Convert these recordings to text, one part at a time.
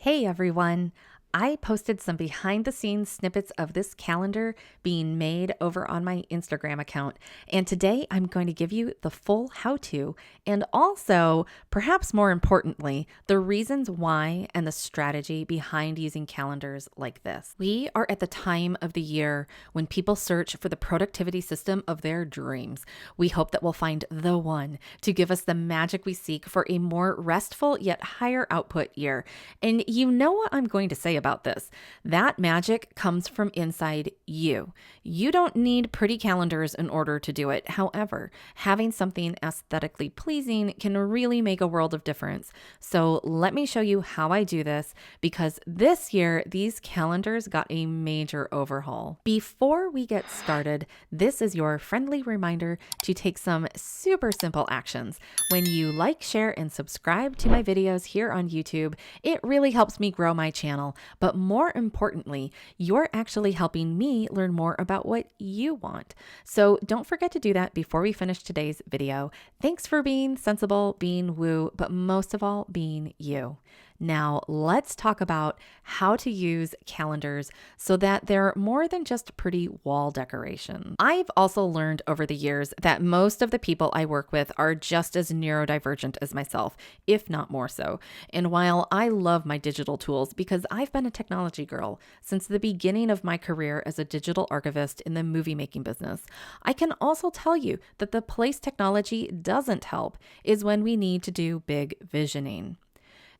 Hey everyone! I posted some behind the scenes snippets of this calendar being made over on my Instagram account. And today I'm going to give you the full how to and also, perhaps more importantly, the reasons why and the strategy behind using calendars like this. We are at the time of the year when people search for the productivity system of their dreams. We hope that we'll find the one to give us the magic we seek for a more restful yet higher output year. And you know what I'm going to say about this. That magic comes from inside you. You don't need pretty calendars in order to do it. However, having something aesthetically pleasing can really make a world of difference. So let me show you how I do this because this year, these calendars got a major overhaul. Before we get started, this is your friendly reminder to take some super simple actions. When you like, share, and subscribe to my videos here on YouTube, it really helps me grow my channel. But more importantly, you're actually helping me learn more about what you want. So don't forget to do that before we finish today's video. Thanks for being sensible, being woo, but most of all, being you. Now, let's talk about how to use calendars so that they're more than just pretty wall decoration. I've also learned over the years that most of the people I work with are just as neurodivergent as myself, if not more so. And while I love my digital tools because I've been a technology girl since the beginning of my career as a digital archivist in the movie making business, I can also tell you that the place technology doesn't help is when we need to do big visioning.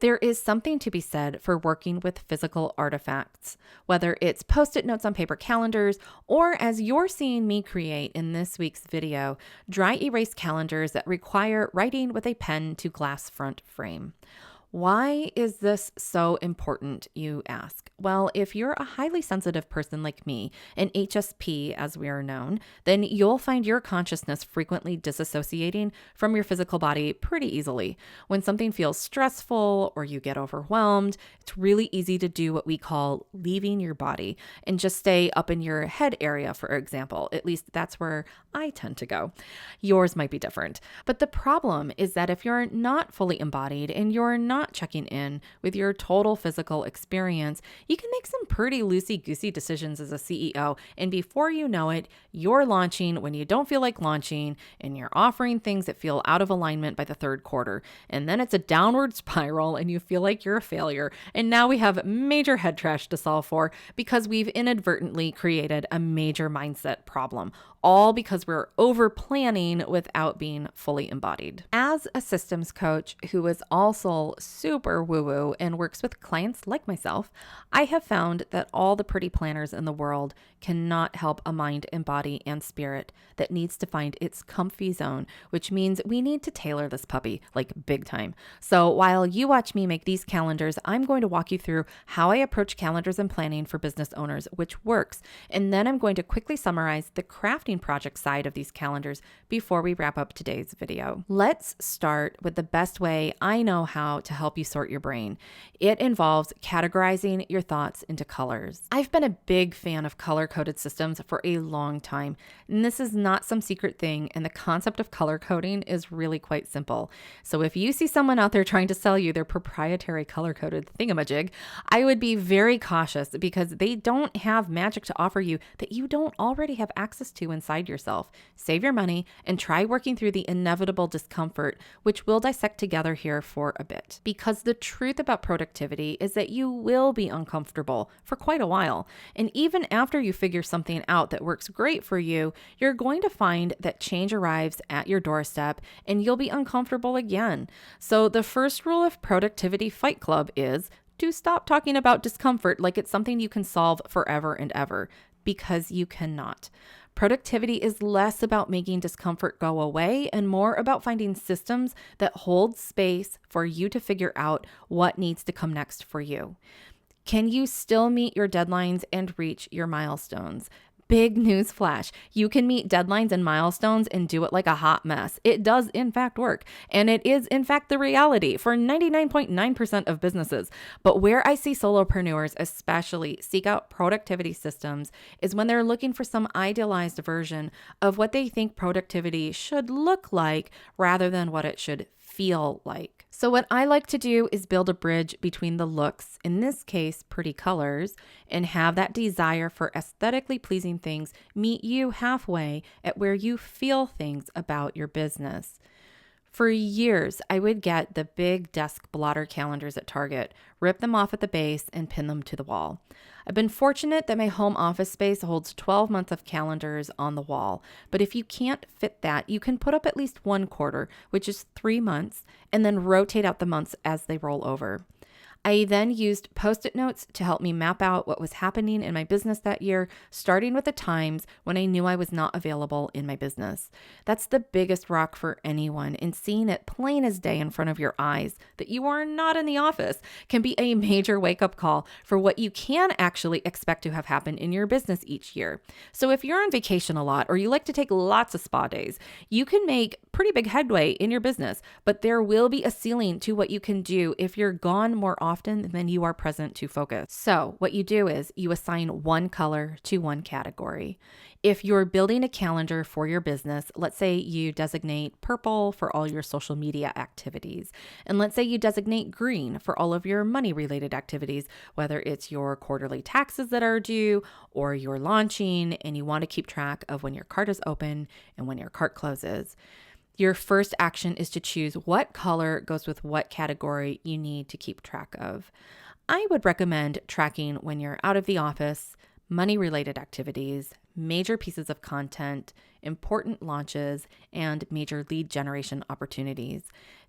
There is something to be said for working with physical artifacts, whether it's post-it notes on paper calendars, or as you're seeing me create in this week's video, dry erase calendars that require writing with a pen to glass front frame. Why is this so important, you ask? Well, if you're a highly sensitive person like me, an HSP as we are known, then you'll find your consciousness frequently disassociating from your physical body pretty easily. When something feels stressful or you get overwhelmed, it's really easy to do what we call leaving your body and just stay up in your head area, for example. At least that's where I tend to go. Yours might be different. But the problem is that if you're not fully embodied and you're not checking in with your total physical experience, you can make some pretty loosey-goosey decisions as a CEO. And before you know it, you're launching when you don't feel like launching, and you're offering things that feel out of alignment by the third quarter. And then it's a downward spiral and you feel like you're a failure. And now we have major head trash to solve for because we've inadvertently created a major mindset problem, all because we're over planning without being fully embodied. As a systems coach who is also super woo-woo and works with clients like myself, I have found that all the pretty planners in the world cannot help a mind and body and spirit that needs to find its comfy zone, which means we need to tailor this puppy like big time. So while you watch me make these calendars, I'm going to walk you through how I approach calendars and planning for business owners, which works. And then I'm going to quickly summarize the crafting project side of these calendars before we wrap up today's video. Let's start with the best way I know how to help you sort your brain. It involves categorizing your thoughts into colors. I've been a big fan of color-coded systems for a long time, and this is not some secret thing, and the concept of color coding is really quite simple. So if you see someone out there trying to sell you their proprietary color-coded thingamajig, I would be very cautious because they don't have magic to offer you that you don't already have access to inside yourself. Save your money and try working through the inevitable discomfort, which we'll dissect together here for a bit. Because the truth about productivity is that you will be uncomfortable for quite a while. And even after you figure something out that works great for you, you're going to find that change arrives at your doorstep and you'll be uncomfortable again. So the first rule of Productivity Fight Club is to stop talking about discomfort like it's something you can solve forever and ever, because you cannot. Productivity is less about making discomfort go away and more about finding systems that hold space for you to figure out what needs to come next for you. Can you still meet your deadlines and reach your milestones? Big news flash. You can meet deadlines and milestones and do it like a hot mess. It does in fact work. And it is in fact the reality for 99.9% of businesses. But where I see solopreneurs especially seek out productivity systems is when they're looking for some idealized version of what they think productivity should look like rather than what it should feel like. So what I like to do is build a bridge between the looks, in this case, pretty colors, and have that desire for aesthetically pleasing things meet you halfway at where you feel things about your business. For years, I would get the big desk blotter calendars at Target, rip them off at the base, and pin them to the wall. I've been fortunate that my home office space holds 12 months of calendars on the wall, but if you can't fit that, you can put up at least one quarter, which is 3 months, and then rotate out the months as they roll over. I then used Post-it notes to help me map out what was happening in my business that year, starting with the times when I knew I was not available in my business. That's the biggest rock for anyone, and seeing it plain as day in front of your eyes that you are not in the office can be a major wake-up call for what you can actually expect to have happen in your business each year. So if you're on vacation a lot or you like to take lots of spa days, you can make pretty big headway in your business, but there will be a ceiling to what you can do if you're gone more often than you are present to focus. So what you do is you assign one color to one category. If you're building a calendar for your business, let's say you designate purple for all your social media activities. And let's say you designate green for all of your money-related activities, whether it's your quarterly taxes that are due or you're launching and you want to keep track of when your cart is open and when your cart closes. Your first action is to choose what color goes with what category you need to keep track of. I would recommend tracking when you're out of the office, money-related activities, major pieces of content, important launches, and major lead generation opportunities.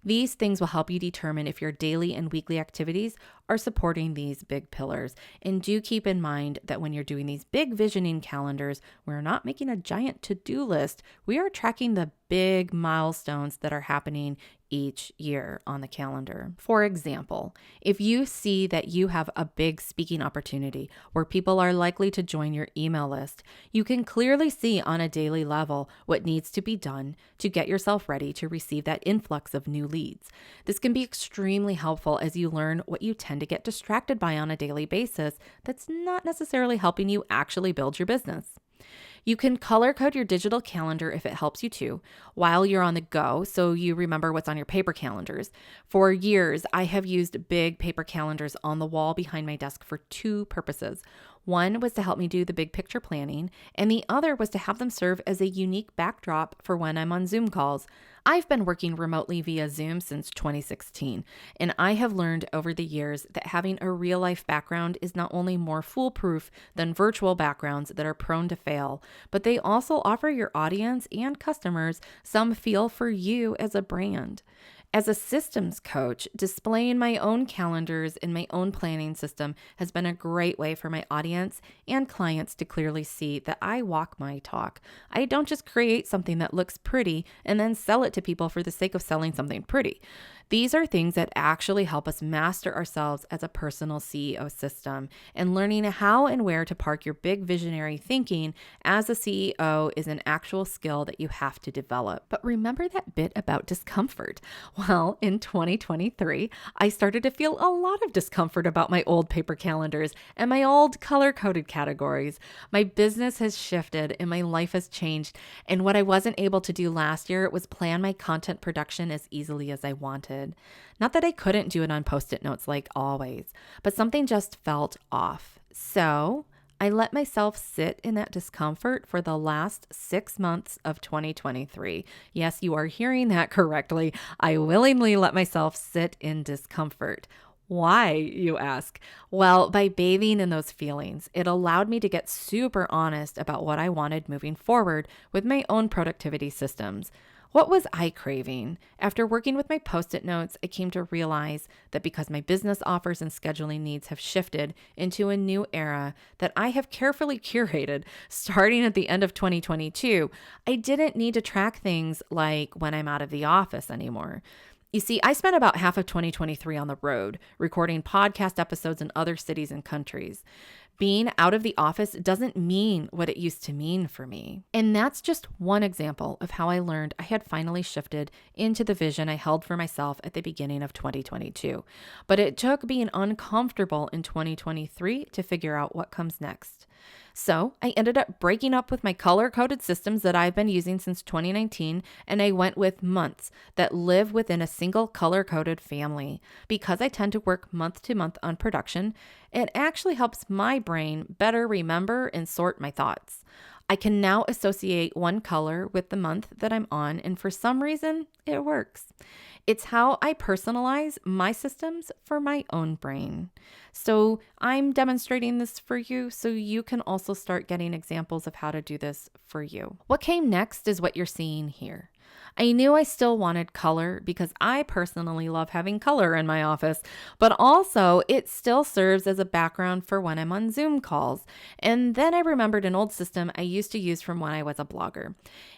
These things will help you determine if your daily and weekly activities are supporting these big pillars. And do keep in mind that when you're doing these big visioning calendars, we're not making a giant to-do list. We are tracking the big milestones that are happening each year on the calendar. For example, if you see that you have a big speaking opportunity where people are likely to join your email list, you can clearly see on a daily level what needs to be done to get yourself ready to receive that influx of new leads. This can be extremely helpful as you learn what you tend to get distracted by on a daily basis that's not necessarily helping you actually build your business. You can color code your digital calendar if it helps you to while you're on the go, so you remember what's on your paper calendars. For years, I have used big paper calendars on the wall behind my desk for two purposes. One was to help me do the big picture planning, and the other was to have them serve as a unique backdrop for when I'm on Zoom calls. I've been working remotely via Zoom since 2016, and I have learned over the years that having a real-life background is not only more foolproof than virtual backgrounds that are prone to fail, but they also offer your audience and customers some feel for you as a brand. As a systems coach, displaying my own calendars in my own planning system has been a great way for my audience and clients to clearly see that I walk my talk. I don't just create something that looks pretty and then sell it to people for the sake of selling something pretty. These are things that actually help us master ourselves as a personal CEO system, and learning how and where to park your big visionary thinking as a CEO is an actual skill that you have to develop. But remember that bit about discomfort? Well, in 2023, I started to feel a lot of discomfort about my old paper calendars and my old color-coded categories. My business has shifted and my life has changed, and what I wasn't able to do last year was plan my content production as easily as I wanted. Not that I couldn't do it on Post-it notes like always, but something just felt off. So I let myself sit in that discomfort for the last 6 months of 2023. Yes, you are hearing that correctly. I willingly let myself sit in discomfort. Why, you ask? Well, by bathing in those feelings, it allowed me to get super honest about what I wanted moving forward with my own productivity systems. What was I craving? After working with my Post-it notes, I came to realize that because my business offers and scheduling needs have shifted into a new era that I have carefully curated starting at the end of 2022, I didn't need to track things like when I'm out of the office anymore. You see, I spent about half of 2023 on the road, recording podcast episodes in other cities and countries. Being out of the office doesn't mean what it used to mean for me. And that's just one example of how I learned I had finally shifted into the vision I held for myself at the beginning of 2022. But it took being uncomfortable in 2023 to figure out what comes next. So I ended up breaking up with my color-coded systems that I've been using since 2019, and I went with months that live within a single color-coded family. Because I tend to work month to month on production, it actually helps my brain better remember and sort my thoughts. I can now associate one color with the month that I'm on, and for some reason, it works. It's how I personalize my systems for my own brain. So I'm demonstrating this for you so you can also start getting examples of how to do this for you. What came next is what you're seeing here. I knew I still wanted color because I personally love having color in my office, but also it still serves as a background for when I'm on Zoom calls. And then I remembered an old system I used to use from when I was a blogger.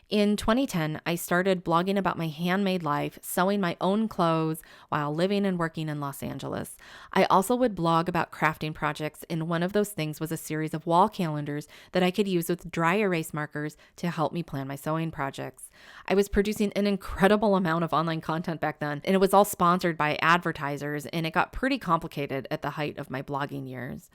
In 2010, I started blogging about my handmade life, sewing my own clothes while living and working in Los Angeles. I also would blog about crafting projects, and one of those things was a series of wall calendars that I could use with dry erase markers to help me plan my sewing projects. I was producing an incredible amount of online content back then, and it was all sponsored by advertisers, and it got pretty complicated at the height of my blogging years.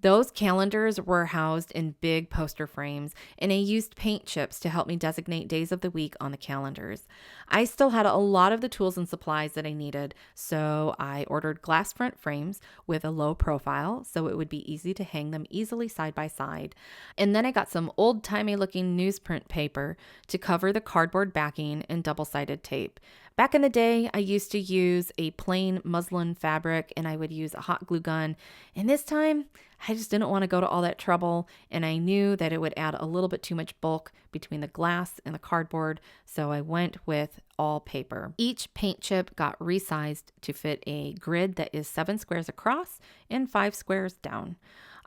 Those calendars were housed in big poster frames, and I used paint chips to help me designate days of the week on the calendars. I still had a lot of the tools and supplies that I needed, so I ordered glass front frames with a low profile so it would be easy to hang them easily side by side. And then I got some old-timey looking newsprint paper to cover the cardboard backing and double-sided tape. Back in the day, I used to use a plain muslin fabric and I would use a hot glue gun. And this time, I just didn't want to go to all that trouble, and I knew that it would add a little bit too much bulk between the glass and the cardboard, so I went with all paper. Each paint chip got resized to fit a grid that is 7 squares across and 5 squares down.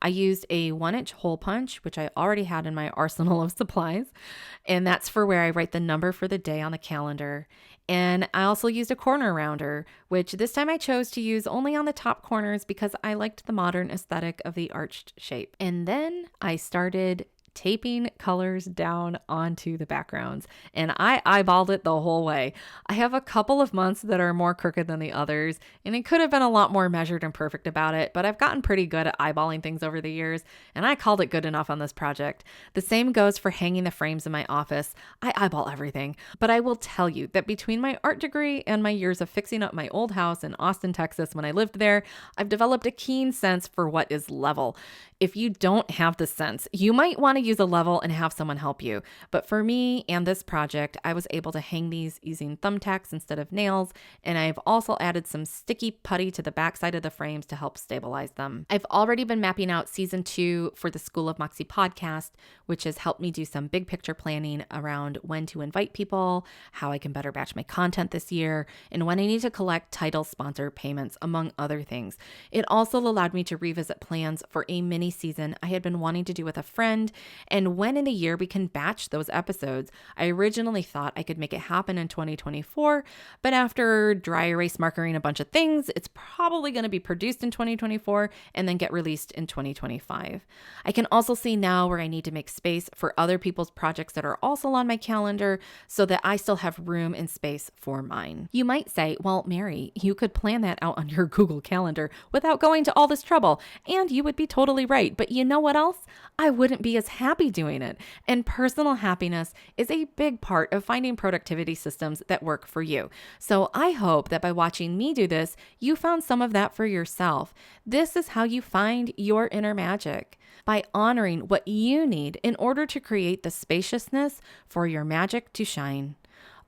I used a 1-inch hole punch, which I already had in my arsenal of supplies, and that's for where I write the number for the day on the calendar. And I also used a corner rounder, which this time I chose to use only on the top corners because I liked the modern aesthetic of the arched shape. And then I started taping colors down onto the backgrounds, and I eyeballed it the whole way. I have a couple of months that are more crooked than the others, and it could have been a lot more measured and perfect about it, but I've gotten pretty good at eyeballing things over the years, and I called it good enough on this project. The same goes for hanging the frames in my office. I eyeball everything, but I will tell you that between my art degree and my years of fixing up my old house in Austin, Texas when I lived there, I've developed a keen sense for what is level. If you don't have the sense, you might want to use a level and have someone help you. But for me and this project, I was able to hang these using thumbtacks instead of nails, and I've also added some sticky putty to the backside of the frames to help stabilize them. I've already been mapping out season 2 for the School of Moxie podcast, which has helped me do some big picture planning around when to invite people, how I can better batch my content this year, and when I need to collect title sponsor payments, among other things. It also allowed me to revisit plans for a mini season I had been wanting to do with a friend, and when in a year we can batch those episodes. I originally thought I could make it happen in 2024, but after dry erase markering a bunch of things, it's probably going to be produced in 2024 and then get released in 2025. I can also see now where I need to make space for other people's projects that are also on my calendar so that I still have room and space for mine. You might say, well, Mary, you could plan that out on your Google Calendar without going to all this trouble, and you would be totally right. But you know what else? I wouldn't be as happy doing it. And personal happiness is a big part of finding productivity systems that work for you. So I hope that by watching me do this, you found some of that for yourself. This is how you find your inner magic, by honoring what you need in order to create the spaciousness for your magic to shine.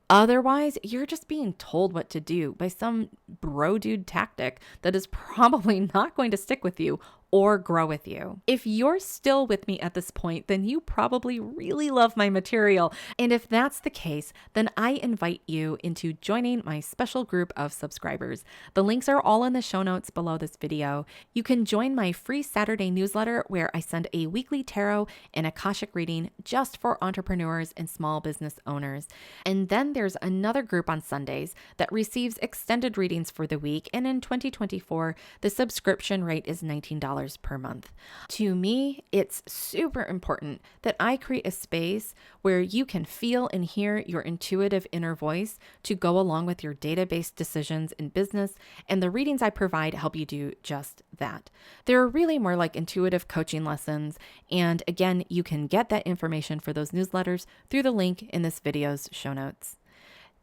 Otherwise, you're just being told what to do by some bro dude tactic that is probably not going to stick with you or grow with you. If you're still with me at this point, then you probably really love my material. And if that's the case, then I invite you into joining my special group of subscribers. The links are all in the show notes below this video. You can join my free Saturday newsletter where I send a weekly tarot and Akashic reading just for entrepreneurs and small business owners. And then there's another group on Sundays that receives extended readings for the week. And in 2024, the subscription rate is $19 $10 per month. To me, it's super important that I create a space where you can feel and hear your intuitive inner voice to go along with your data-based decisions in business, and the readings I provide help you do just that. They're really more like intuitive coaching lessons, and again, you can get that information for those newsletters through the link in this video's show notes.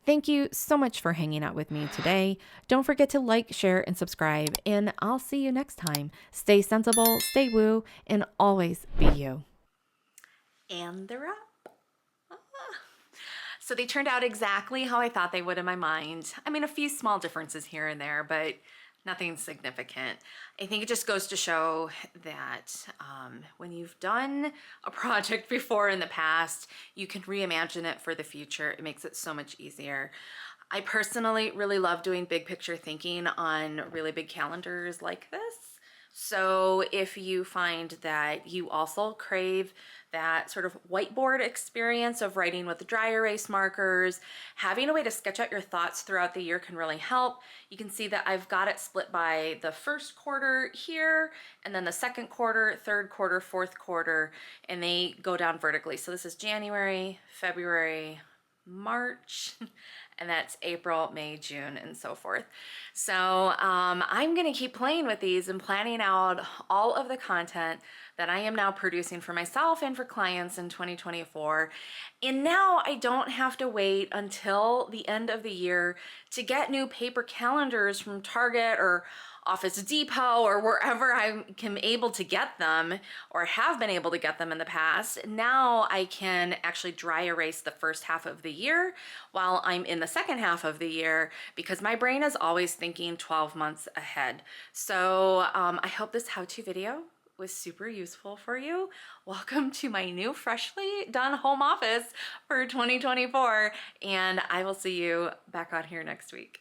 Thank you so much for hanging out with me today. Don't forget to like, share, and subscribe, and I'll see you next time. Stay sensible, stay woo, and always be you. And they're up. So they turned out exactly how I thought they would in my mind. I mean, a few small differences here and there, but nothing significant. I think it just goes to show that when you've done a project before in the past, you can reimagine it for the future. It makes it so much easier. I personally really love doing big picture thinking on really big calendars like this. So if you find that you also crave that sort of whiteboard experience of writing with dry erase markers, having a way to sketch out your thoughts throughout the year can really help. You can see that I've got it split by the first quarter here, and then the second quarter, third quarter, fourth quarter, and they go down vertically. So this is January, February, March, and that's April, May, June, and so forth. So I'm gonna keep playing with these and planning out all of the content that I am now producing for myself and for clients in 2024. And now I don't have to wait until the end of the year to get new paper calendars from Target or Office Depot or wherever I am able to get them or have been able to get them in the past. Now I can actually dry erase the first half of the year while I'm in the second half of the year, because my brain is always thinking 12 months ahead. So I hope this how-to video was super useful for you. Welcome to my new freshly done home office for 2024, and I will see you back on here next week.